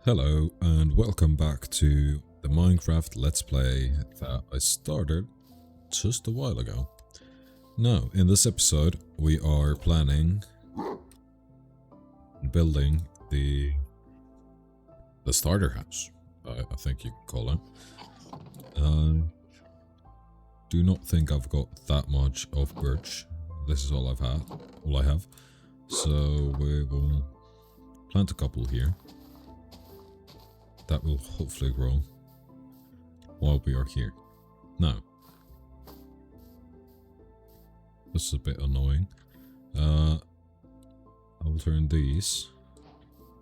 Hello and welcome back to the Minecraft Let's Play that I started just a while ago. Now, in this episode, we are planning building the starter house, I think you can call it. Do not think I've got that much of birch. This is all I have. So we will plant a couple here. That will hopefully grow while we are here. Now, this is a bit annoying. I will turn these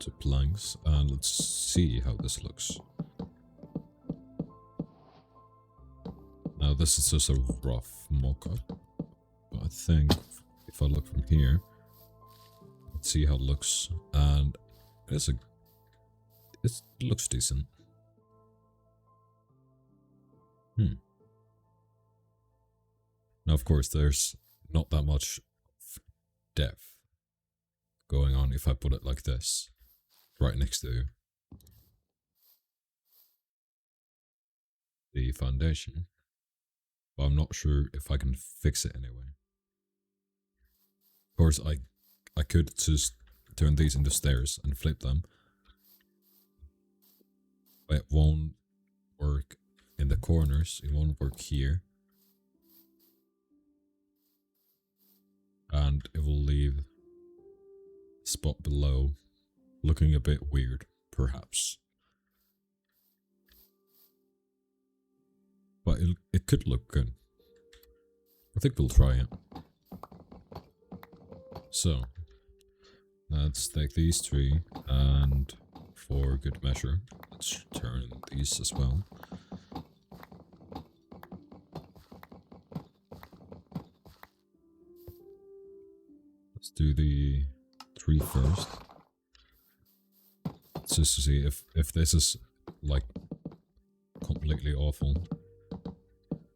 to planks and let's see how this looks. Now this is just a rough mock-up, but I think if I look from here, let's see how it looks, and it looks decent. Now, of course, there's not that much depth going on if I put it like this, right next to the foundation. But I'm not sure if I can fix it anyway. Of course, I could just turn these into stairs and flip them. But it won't work in the corners, it won't work here. And it will leave the spot below looking a bit weird, perhaps. But it could look good. I think we'll try it. So, let's take these three and for good measure, let's turn these as well. Let's do the 3 first. Just to see if this is like completely awful,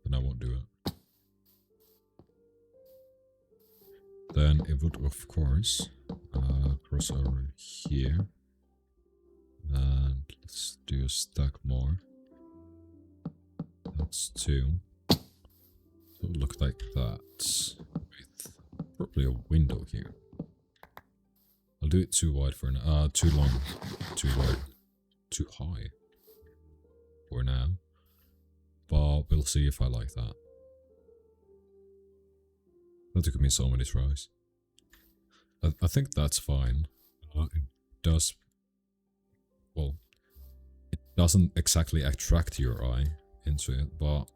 then I won't do it. Then it would of course cross over here. And let's do a stack more. That's 2. So it'll look like that. With probably a window here. I'll do it too wide for now. Too long. Too wide. Too high. For now. But we'll see if I like that. That took me so many tries. I think that's fine. It does... Well, it doesn't exactly attract your eye into it, but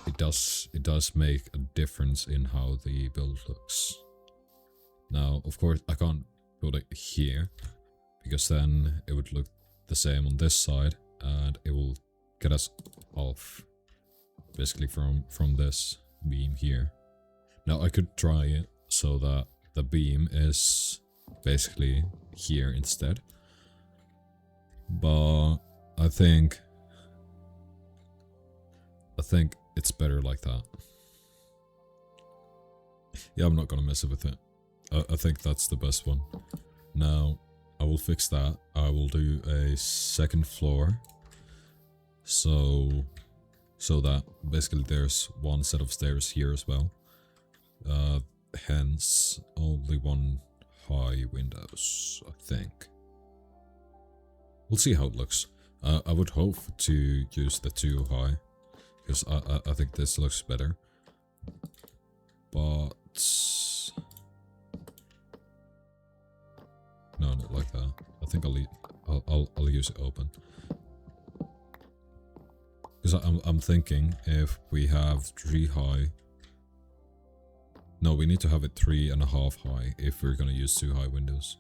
it does make a difference in how the build looks. Now, of course, I can't put it here, because then it would look the same on this side, and it will get us off, basically from this beam here. Now, I could try it so that the beam is basically here instead. But I think it's better like that. Yeah, I'm not gonna mess with it. I think that's the best one. Now, I will fix that. I will do a second floor. So that basically there's one set of stairs here as well. Hence, only 1 high windows, I think. We'll see how it looks. I would hope to use the 2 high, because I think this looks better. But no, not like that. I think I'll use it open. Because I'm thinking if we have 3 high. No, we need to have it 3.5 high if we're gonna use 2 high windows.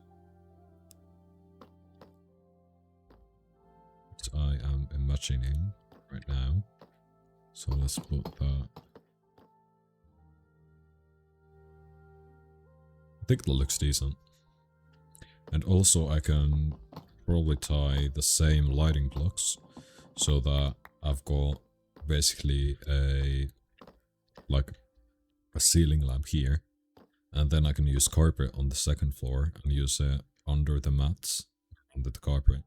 I am imagining right now. So let's put that. I think that looks decent. And also I can probably tie the same lighting blocks so that I've got basically a ceiling lamp here, and then I can use carpet on the second floor and use it under the mats on the carpet.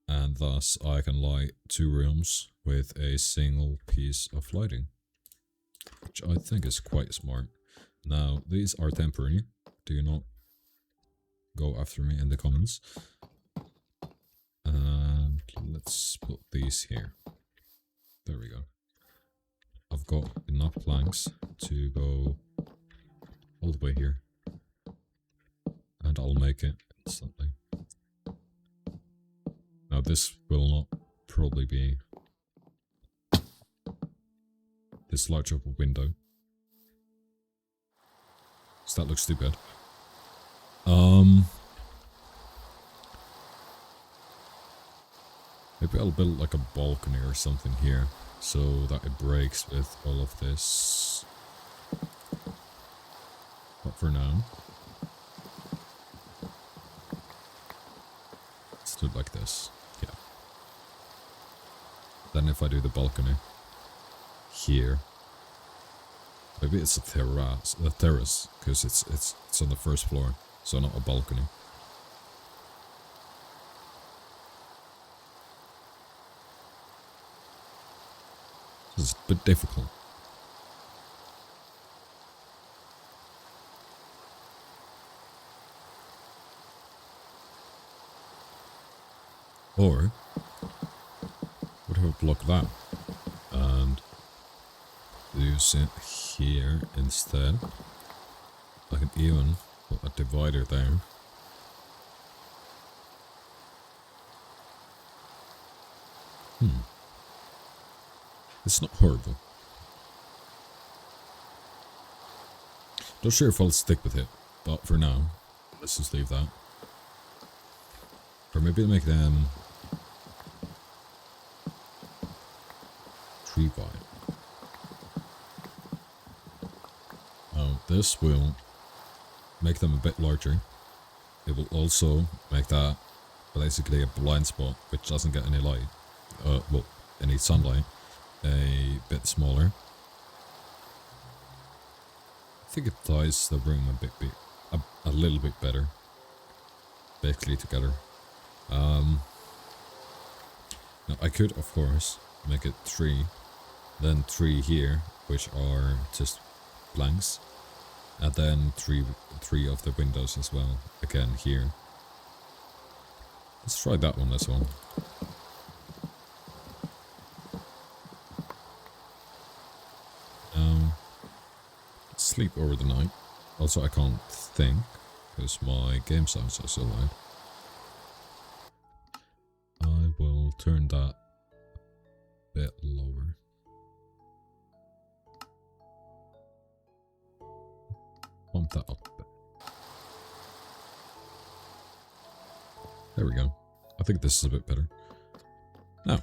And thus I can light 2 rooms with a single piece of lighting, which I think is quite smart. Now, these are temporary. Do not go after me in the comments. And let's put these here. There we go. I've got enough planks to go all the way here. And I'll make it instantly. Now this will not probably be this large of a window. So that looks too bad. Maybe I'll build like a balcony or something here, so that it breaks with all of this. But for now, let's do it like this. Yeah. Then if I do the balcony here, maybe it's a terrace, because it's on the first floor, so not a balcony. It's a bit difficult. Or what if I block that and use it here instead? I can even put a divider there. It's not horrible. Not sure if I'll stick with it, but for now, let's just leave that. Or maybe I'll make them 3 wide. Now this will make them a bit larger. It will also make that basically a blind spot which doesn't get any light, well, any sunlight, a bit smaller. I think it ties the room a little bit better, basically together. Now I could of course make it 3, then 3 here, which are just blanks, and then three of the windows as well, again here. Let's try that one as well. Sleep over the night. Also I can't think, because my game sounds are so loud. I will turn that a bit lower. Bump that up a bit. There we go. I think this is a bit better. Now,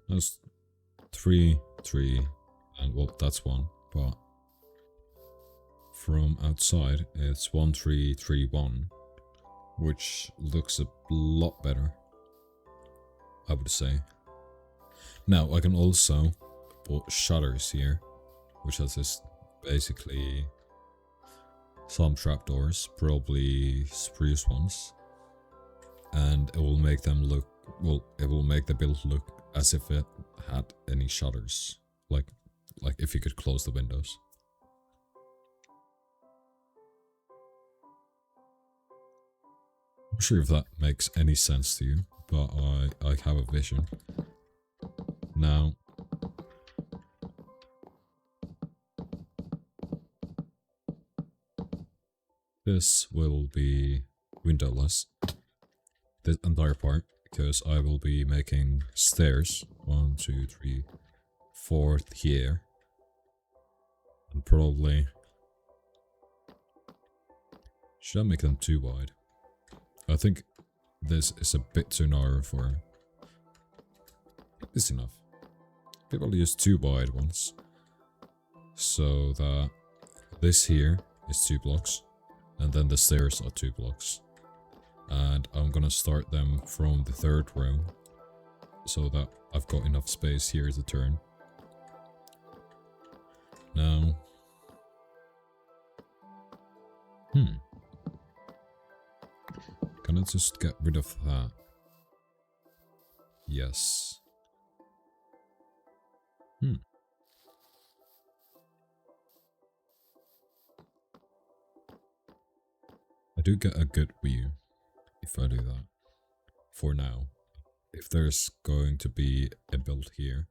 that's 3, 3, and well, that's 1, but from outside it's 1, 3, 3, 1, which looks a lot better, I would say. Now I can also put shutters here, which has this basically some trapdoors, probably spruce ones, and it will make them look, well, it will make the build look as if it had any shutters, like if you could close the windows. I'm not sure if that makes any sense to you, but I have a vision. Now, this will be windowless, this entire part, because I will be making stairs, 1, 2, 3, 4 here, and probably, should I make them too wide? I think this is a bit too narrow for, it's enough. People use 2 wide ones, so that this here is 2 blocks, and then the stairs are 2 blocks. And I'm gonna start them from the 3rd row, so that I've got enough space here to turn. Now, Can I just get rid of that? Yes. I do get a good view if I do that. For now. If there's going to be a build here,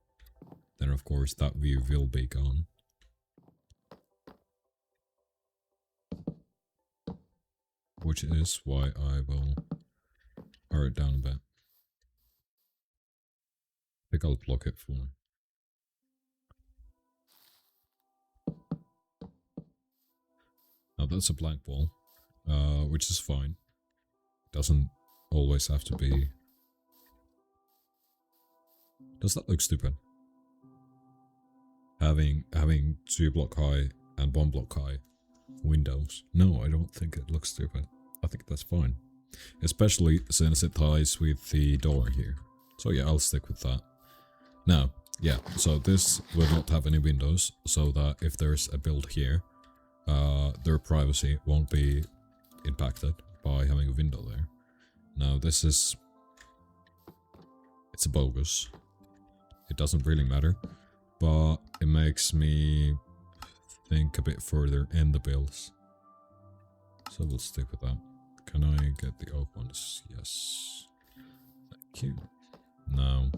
then of course that view will be gone. Which is why I will hurry it down a bit. I think I'll block it for now. Now that's a blank wall, which is fine. Doesn't always have to be. Does that look stupid? Having 2 block high and 1 block high windows. No, I don't think it looks stupid. I think that's fine. Especially since it ties with the door here. So yeah, I'll stick with that. Now, yeah, so this will not have any windows, so that if there's a build here, their privacy won't be impacted by having a window there. Now this is... it's a bogus. It doesn't really matter, but it makes me think a bit further in the builds. So we'll stick with that. Can I get the oak ones? Yes. Thank you. Now...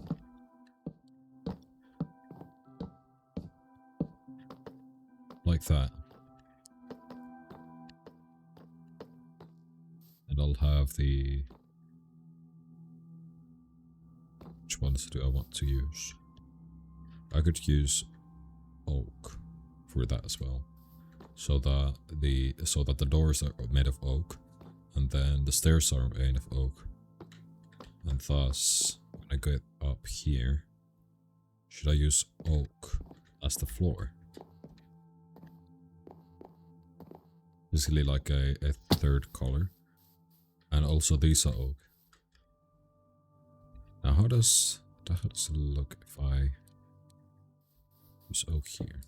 like that. And I'll have the... which ones do I want to use? I could use oak for that as well. So that the doors are made of oak, and then the stairs are made of oak. And thus, when I get up here, should I use oak as the floor? Basically like a third color. And also these are oak. Now how does it look if I use oak here?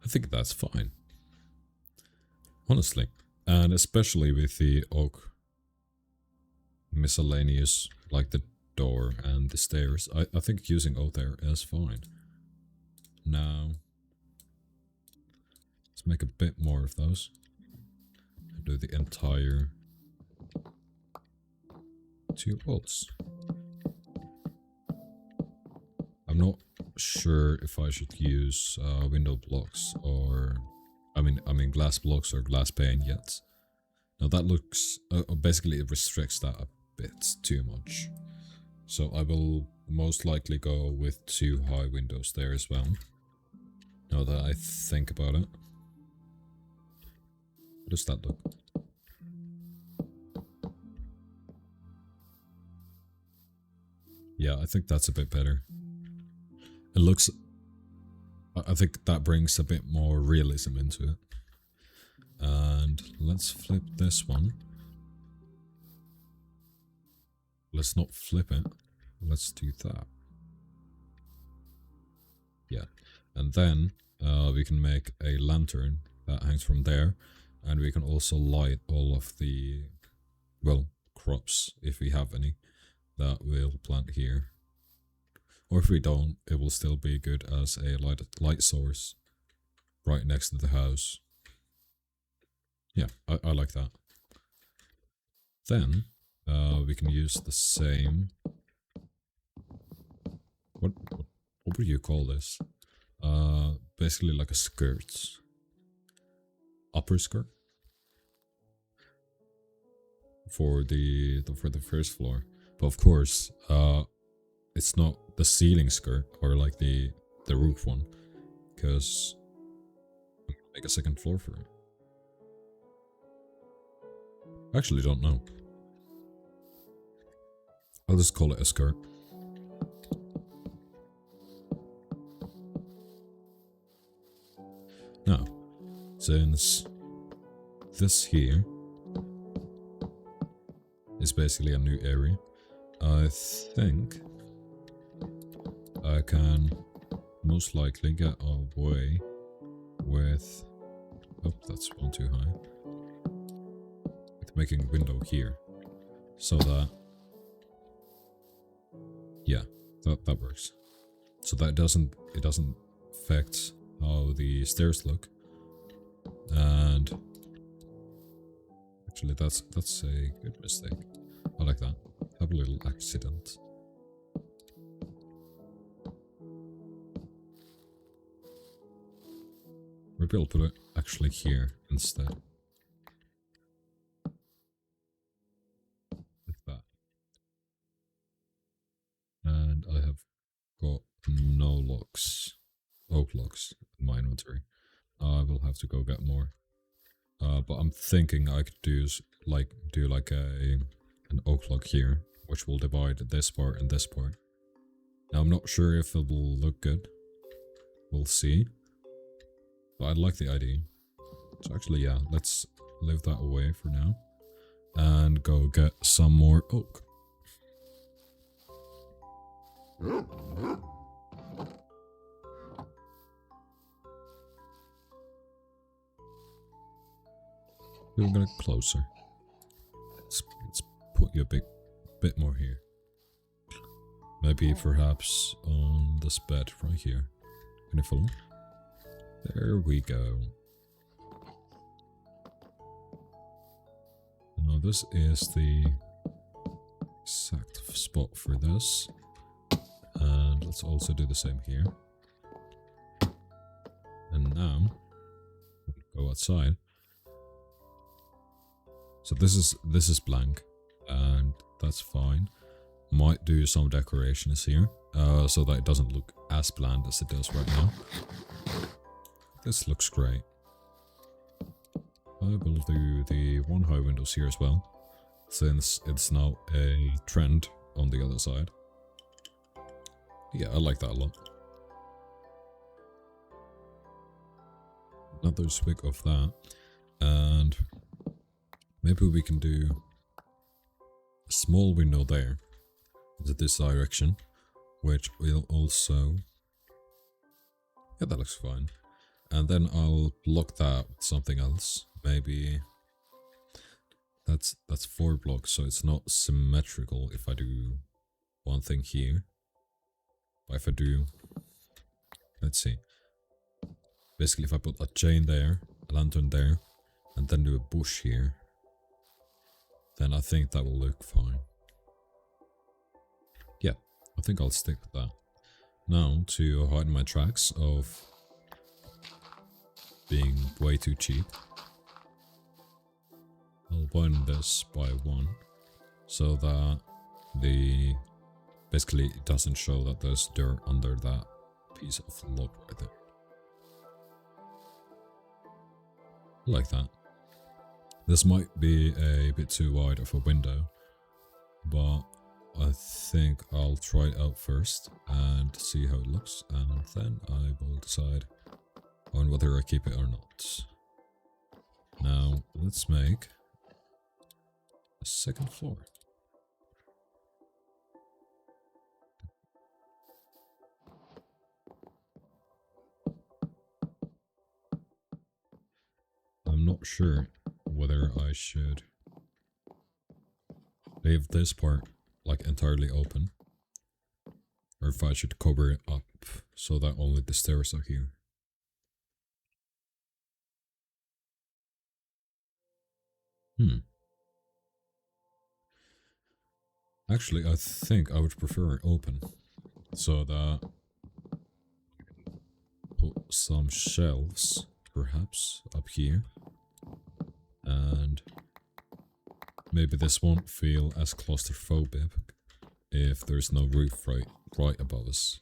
I think that's fine. Honestly. And especially with the oak miscellaneous, like the door and the stairs, I think using oak there is fine. Now, let's make a bit more of those. Do the entire 2 walls. I'm not sure if I should use window blocks or I mean glass blocks or glass pane yet. Now that looks basically it restricts that a bit too much. So I will most likely go with 2 high windows there as well. Now that I think about it. How does that look? Yeah, I think that's a bit better. It looks... I think that brings a bit more realism into it. And let's flip this one. Let's not flip it. Let's do that. Yeah. And then we can make a lantern that hangs from there. And we can also light all of the, well, crops, if we have any, that we'll plant here. Or if we don't, it will still be good as a light source right next to the house. Yeah, I like that. Then we can use the same... What would you call this? Basically like a skirt. Upper skirt? For the first floor. But of course, it's not the ceiling skirt or like the roof one, because I'm gonna make a second floor for it. I actually don't know. I'll just call it a skirt. Now, since this here is basically a new area, I think I can most likely get away with... Oh, that's one too high. With making a window here. So that... Yeah, that works. So that it doesn't affect how the stairs look. And... Actually, that's a good mistake. I like that. Have a little accident. Maybe I'll put it actually here instead. Like that. And I have got no locks. Oak locks in my inventory. I will have to go get more. But I'm thinking I could do like an oak log here, which will divide this part and this part. Now I'm not sure if it will look good. We'll see. But I like the idea. So actually, yeah, let's leave that away for now. And go get some more oak. We're gonna get closer. Let's put you a bit more here. Maybe perhaps on this bed right here. Can you follow? There we go. Now this is the exact spot for this. And let's also do the same here. And now we'll go outside. So this is blank, and that's fine. Might do some decorations here, so that it doesn't look as bland as it does right now. This looks great. I will do the one high windows here as well, since it's now a trend on the other side. Yeah, I like that a lot. Another swig of that, and maybe we can do a small window there into this direction, which will also... Yeah, that looks fine. And then I'll block that with something else. Maybe that's 4 blocks, so it's not symmetrical if I do one thing here. But if I do... Let's see. Basically, if I put a chain there, a lantern there, and then do a bush here, then I think that will look fine. Yeah, I think I'll stick with that. Now, to hide my tracks of being way too cheap, I'll widen this by 1, so that basically it doesn't show that there's dirt under that piece of log right there. Like that. This might be a bit too wide of a window, but I think I'll try it out first and see how it looks, and then I will decide on whether I keep it or not. Now, let's make a second floor. I'm not sure whether I should leave this part like entirely open, or if I should cover it up so that only the stairs are here. Actually, I think I would prefer it open, so that put some shelves perhaps up here, and maybe this won't feel as claustrophobic if there's no roof right above us.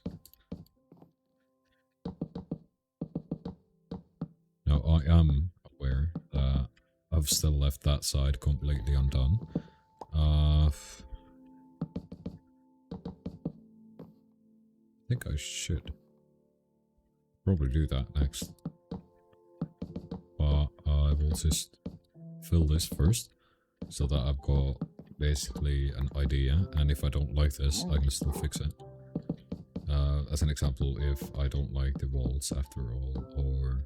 Now I am aware that I've still left that side completely undone. I think I should probably do that next. But I will just fill this first, so that I've got basically an idea, and if I don't like this, I can still fix it. As an example, if I don't like the walls after all, or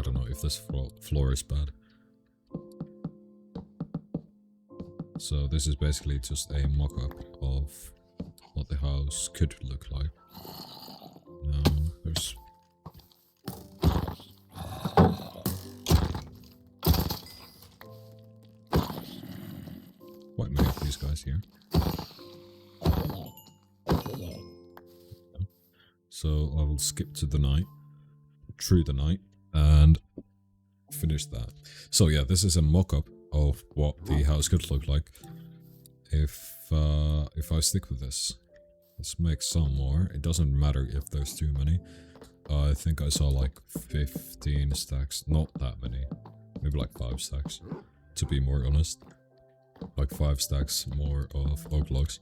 don't know if this floor is bad. So this is basically just a mock-up of what the house could look like. There's... quite many of these guys here. So I will skip to the night, through the night, and finish that. So yeah, this is a mock-up of what the house could look like if I stick with this. Let's make some more. It doesn't matter if there's too many. I think I saw like 15 stacks, not that many, maybe like 5 stacks, to be more honest. Like 5 stacks more of oak logs,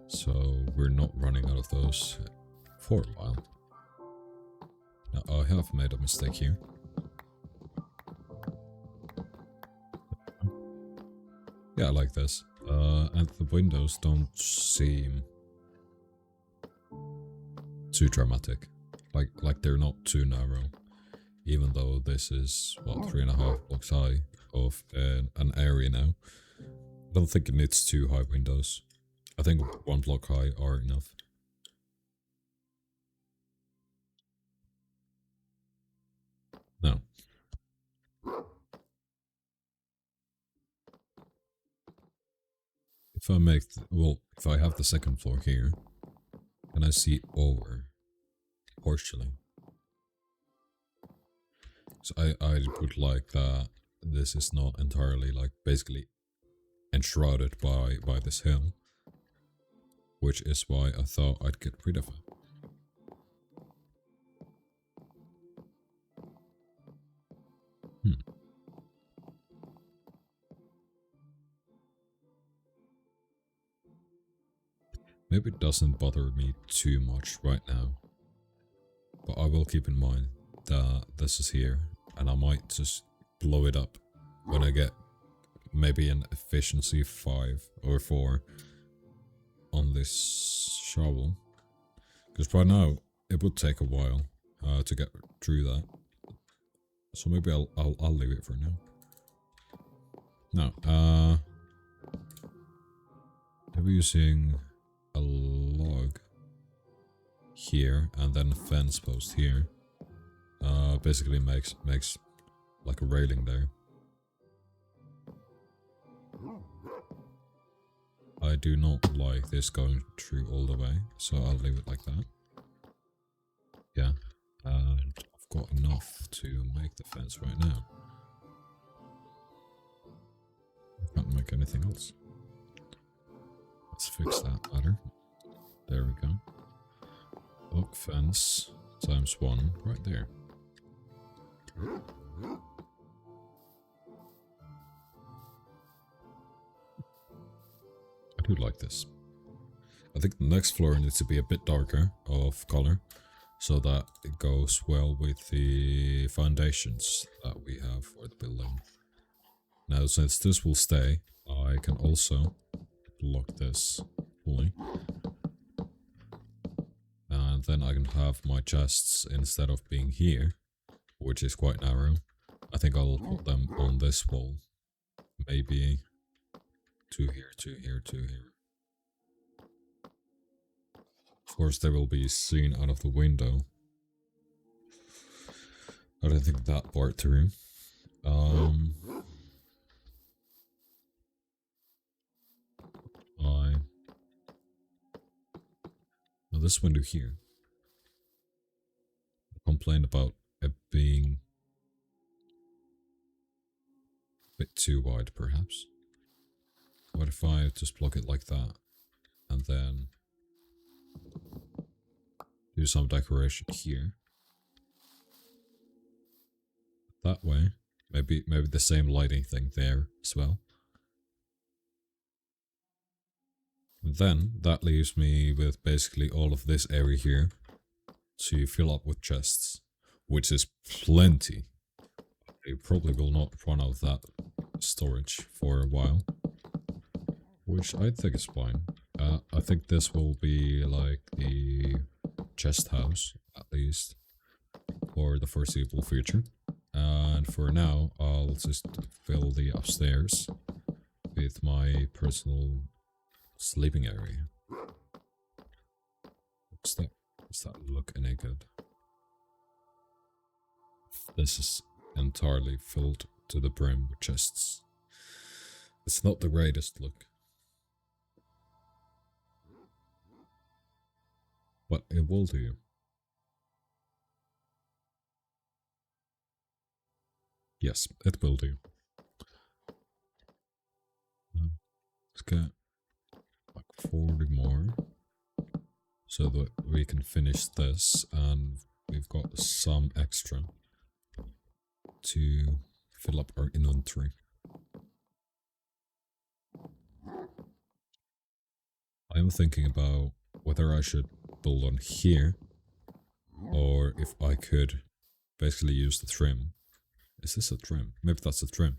so we're not running out of those for a while. Now, I have made a mistake here. Yeah, I like this. And the windows don't seem too dramatic. Like they're not too narrow. Even though this is, what, 3.5 blocks high of an area now. I don't think it needs 2 high windows. I think 1 block high are enough. Now, if I make, if I have the second floor here, and I see over, partially. So I would like that this is not entirely, like, basically enshrouded by this hill, which is why I thought I'd get rid of it. Maybe it doesn't bother me too much right now, but I will keep in mind that this is here, and I might just blow it up when I get maybe an efficiency 5 or 4 on this shovel, because right now it would take a while to get through that. So maybe I'll leave it for now. Now, we're using a log here and then a fence post here. Basically makes like a railing there. I do not like this going through all the way, so I'll leave it like that. Yeah, and I've got enough to make the fence right now. I can't make anything else. Let's fix that ladder. There we go. Oak fence times 1 right there. I do like this. I think the next floor needs to be a bit darker of color, so that it goes well with the foundations that we have for the building. Now, since this will stay, I can also block this fully. And then I can have my chests, instead of being here, which is quite narrow, I think I'll put them on this wall. Maybe 2 here, 2 here, 2 here. Of course, they will be seen out of the window. I don't think that part through. Now this window here, I complained about it being a bit too wide, perhaps. What if I just block it like that, and then do some decoration here? That way, maybe the same lighting thing there as well. And then that leaves me with basically all of this area here to fill up with chests, which is plenty. I probably will not run out of that storage for a while, which I think is fine. I think this will be like the chest house, at least, for the foreseeable future. And for now, I'll just fill the upstairs with my personal sleeping area. Does that look any good? This is entirely filled to the brim with chests. It's not the greatest look. But it will do. Yes, it will do. Let's get like 40 more so that we can finish this, and we've got some extra to fill up our inventory. I'm thinking about whether I should build on here or if I could basically use the trim. Is this a trim? Maybe that's a trim.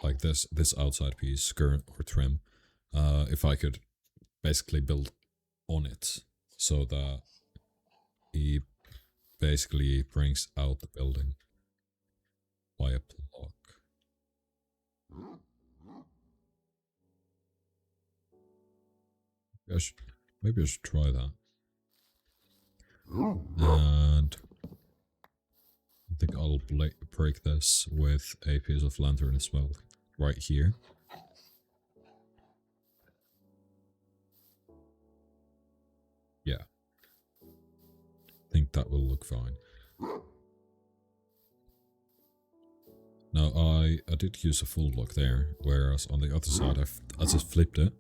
Like this outside piece, skirt or trim. If I could basically build on it so that he basically brings out the building by a block. Maybe I should try that. And I think I'll break this with a piece of lantern as well, right here. Yeah. I think that will look fine. Now, I did use a full block there, whereas on the other side, I just flipped it.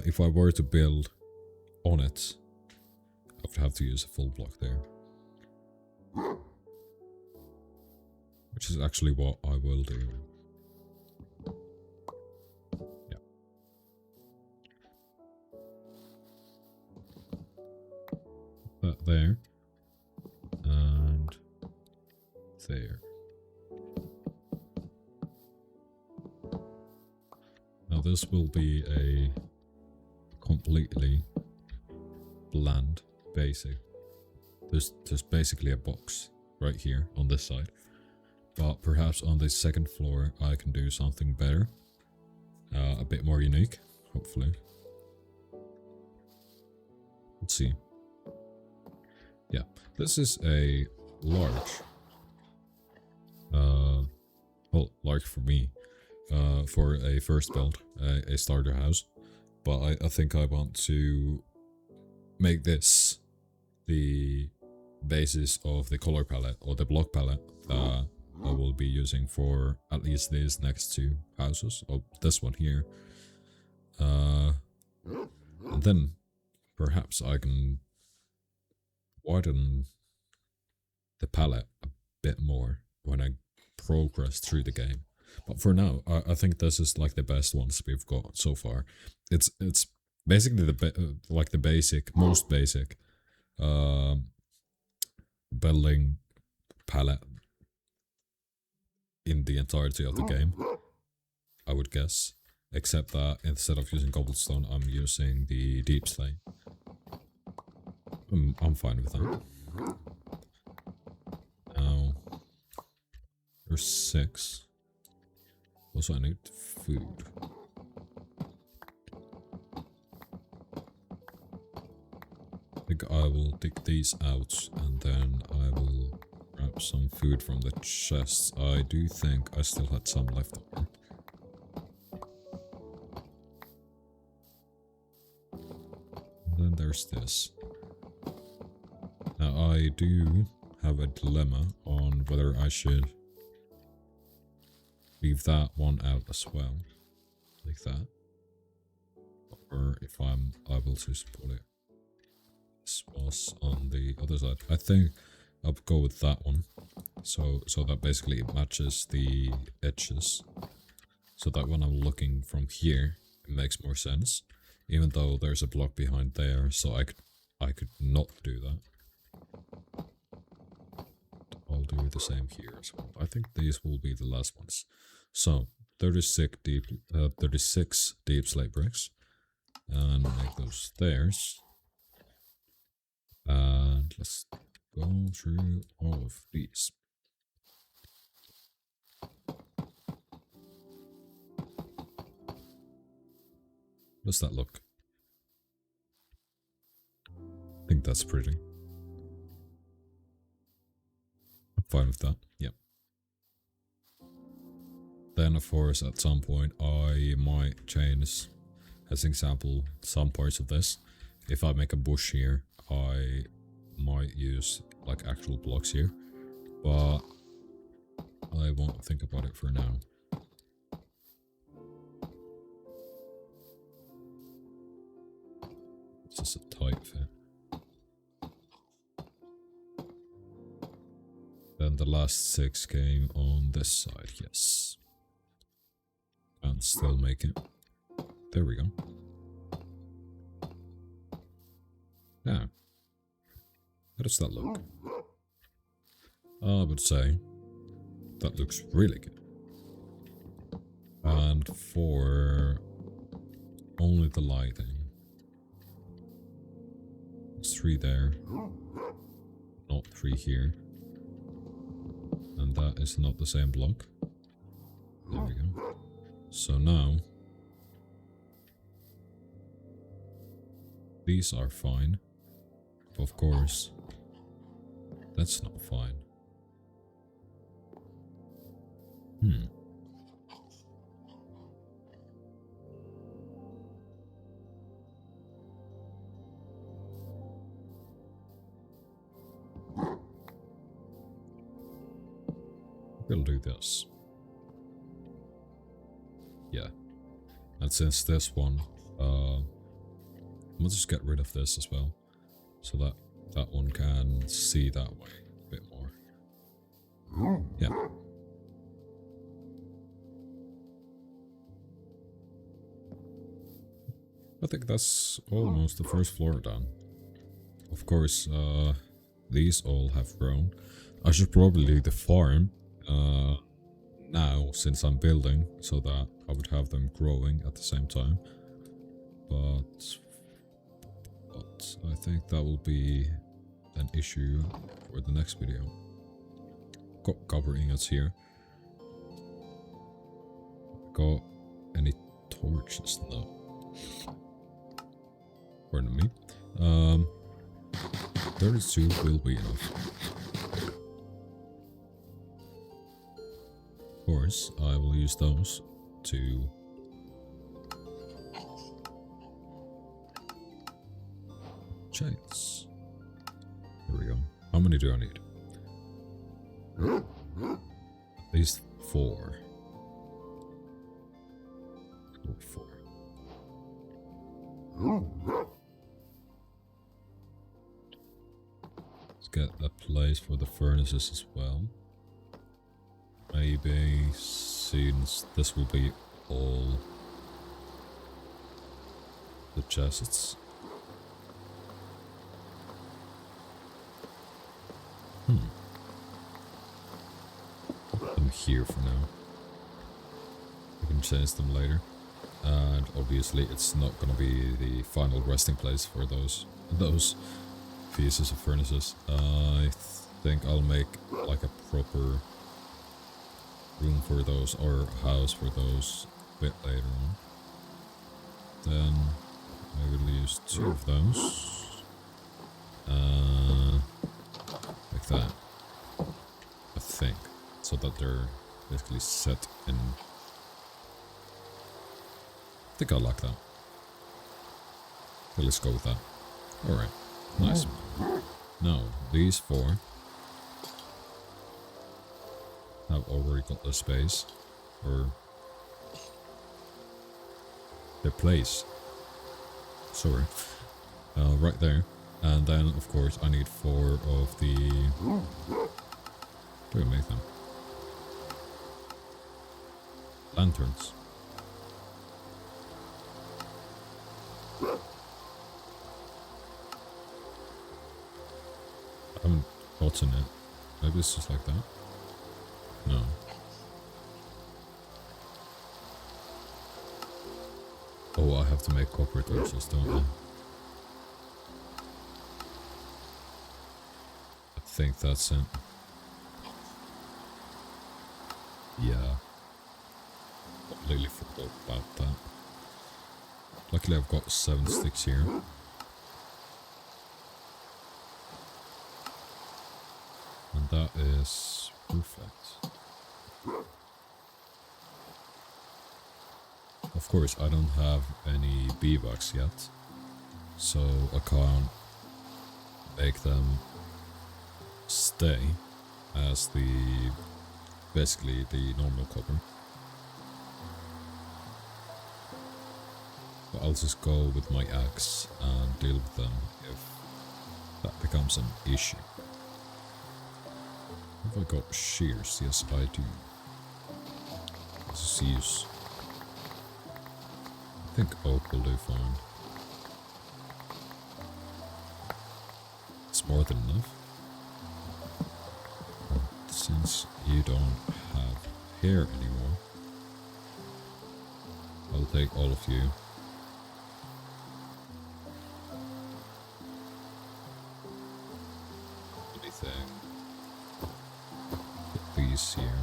If I were to build on it, I would have to use a full block there. Which is actually what I will do. Yeah. That there. And there. Now this will be a completely bland basic. There's basically a box right here on this side. But perhaps on the second floor I can do something better. A bit more unique, hopefully. Let's see. Yeah, this is a large. Well, large for me. For a first build, a starter house. But I think I want to make this the basis of the color palette or the block palette that I will be using for at least these next two houses, or this one here. And then perhaps I can widen the palette a bit more when I progress through the game. But for now, I think this is like the best ones we've got so far. It's basically the basic, most basic building palette in the entirety of the game, I would guess. Except that instead of using cobblestone, I'm using the deep slate. I'm fine with that. Now, there's 6. Also, I need food. I think I will dig these out and then I will grab some food from the chests. I do think I still had some left over. And then there's this. Now, I do have a dilemma on whether I should leave that one out as well, like that, or if I will just put it. This was on the other side. I think I'll go with that one, so that basically it matches the edges, so that when I'm looking from here, it makes more sense. Even though there's a block behind there, so I could not do that. I'll do the same here as well. I think these will be the last ones. So 36 deep slate bricks, and make those stairs. And let's go through all of these. Does that look? I think that's pretty. I'm fine with that. Yep. Then, of course, at some point, I might change, as an example, some parts of this. If I make a bush here, I might use like actual blocks here, but I won't think about it for now. This is a tight fit. Then the last 6 came on this side, yes. And still make it. There we go. Now, how does that look? I would say that looks really good. And for only the lighting, there's 3 there, not 3 here. And that is not the same block. There we go. So now, these are fine. Of course, that's not fine. We'll do this. Yeah. And since this one, we'll just get rid of this as well. So that that one can see that way a bit more. Yeah. I think that's almost the first floor done. Of course, these all have grown. I should probably do the farm now, since I'm building, so that I would have them growing at the same time. But I think that will be an issue for the next video. Got copper ingots here. Got any torches? No. Pardon me. 32 will be enough. Of course, I will use those to chains. There we go. How many do I need? At least 4. Or 4. Let's get a place for the furnaces as well. Maybe, since this will be all the chests. Put them here for now. We can change them later. And obviously it's not gonna be the final resting place for those pieces of furnaces. I think I'll make like a proper room for those, or house for those, a bit later on. Then I will use 2 of those. Like that. I think. So that they're basically set in. I think I like that. Okay, let's go with that. Alright. Nice. Now, these 4 have already got the space, or their place. Sorry. Right there. And then, of course, I need 4 of the... Where do I make them? Lanterns. I haven't gotten it. Maybe it's just like that. No. Oh, I have to make copper torches, don't I? I think that's it. Yeah. Completely forgot about that. Luckily I've got 7 sticks here. And that is perfect. Of course, I don't have any beewax yet, so I can't make them stay as basically the normal copper. But I'll just go with my axe and deal with them if that becomes an issue. Have I got shears? Yes, I do. Let's use. I think oak will do fine. It's more than enough. And since you don't have hair anymore, I'll take all of you. Anything. Put these here,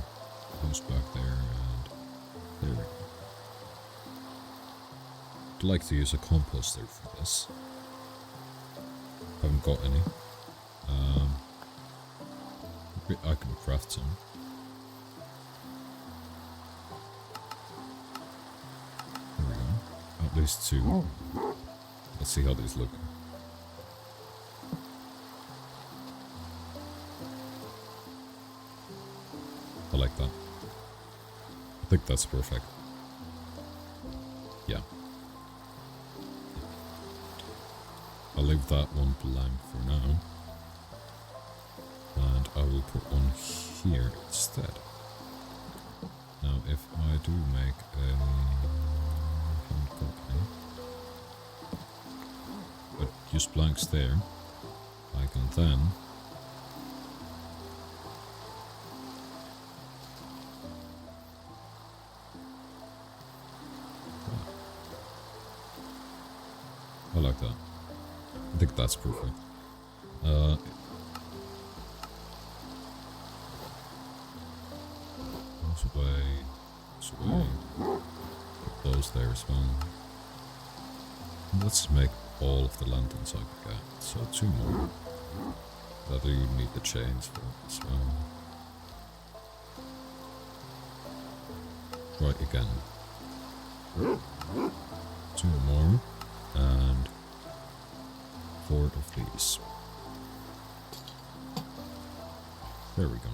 those back there, and there we go. I'd like to use a composter for this. Haven't got any. I can craft some. There we go. At least 2. Let's see how these look. I like that. I think that's perfect. Yeah. I'll leave that one blank for now. And I will put one here instead. Now if I do make a... haven't got any. But use blanks there. I can then... I like that. I think that's perfect. Put those there as well. Let's make all of the lanterns I can get. So 2 more. That you need the chains for as well. Try again. 2 more. And 4 of these. There we go.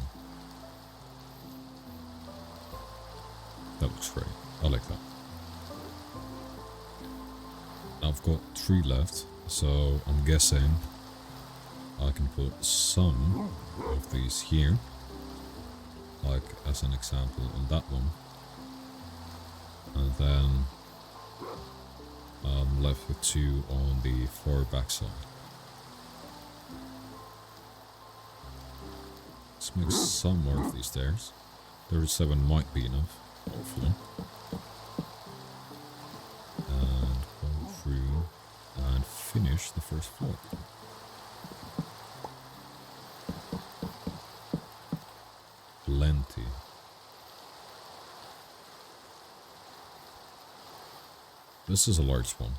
That looks great. I like that. I've got 3 left, so I'm guessing I can put some of these here, like as an example on that one, and then I'm left with 2 on the far back side. Let's make some more of these stairs. 37 might be enough, hopefully. And go through and finish the first floor. Plenty. This is a large one.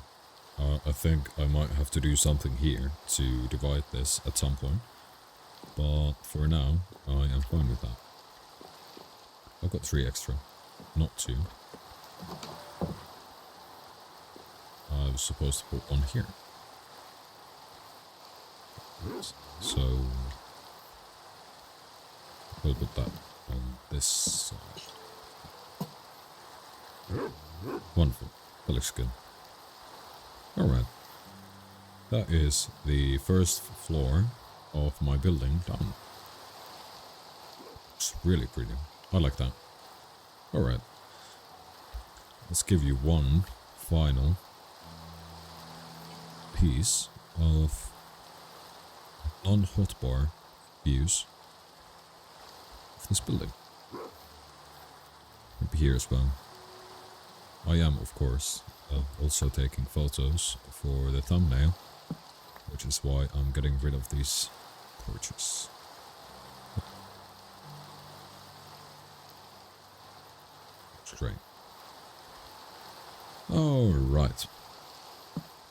I think I might have to do something here to divide this at some point. But for now, I am fine with that. I've got 3 extra, not 2. I was supposed to put 1 here. So we'll put that on this side. Wonderful. That looks good. Alright. That is the first floor of my building done. It's really pretty. I like that. Alright. Let's give you one final piece of non-hotbar views of this building. Maybe here as well. I am, of course, also taking photos for the thumbnail, which is why I'm getting rid of these torches. That's great. Alright.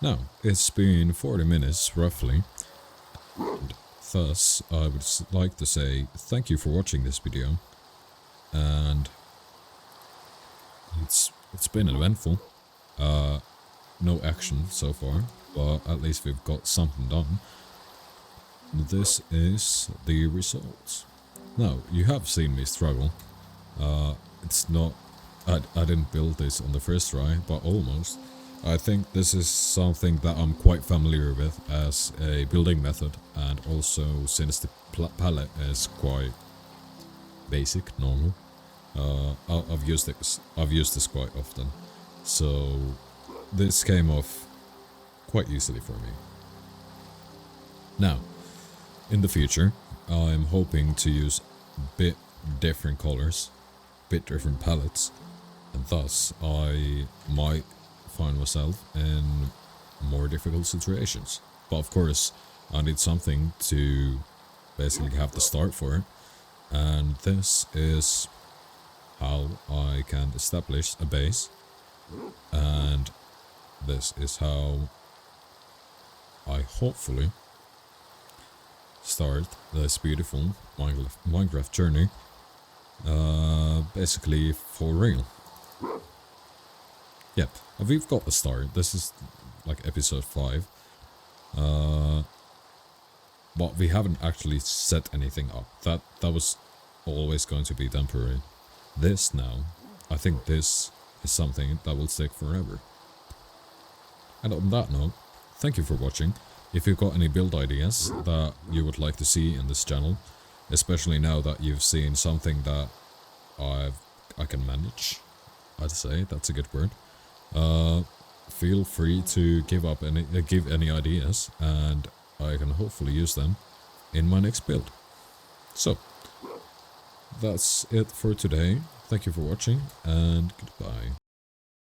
Now, it's been 40 minutes roughly, and thus I would like to say thank you for watching this video, and it's been eventful. No action so far, but at least we've got something done. This is the results. Now, you have seen me struggle. It's not... I didn't build this on the first try, but almost. I think this is something that I'm quite familiar with as a building method, and also since the palette is quite basic, normal. I've used this quite often, so this came off quite easily for me. Now, in the future, I'm hoping to use a bit different colors, bit different palettes, and thus I might find myself in more difficult situations. But of course, I need something to basically have the start for, and this is how I can establish a base, and this is how I hopefully start this beautiful Minecraft journey, basically for real. Yep, we've got the start. This is like episode 5, but we haven't actually set anything up. That was always going to be temporary. This now, I think this is something that will stick forever. And on that note, thank you for watching. If you've got any build ideas that you would like to see in this channel, especially now that you've seen something that I can manage, I'd say that's a good word. Feel free to give any ideas, and I can hopefully use them in my next build. So, that's it for today. Thank you for watching, and goodbye.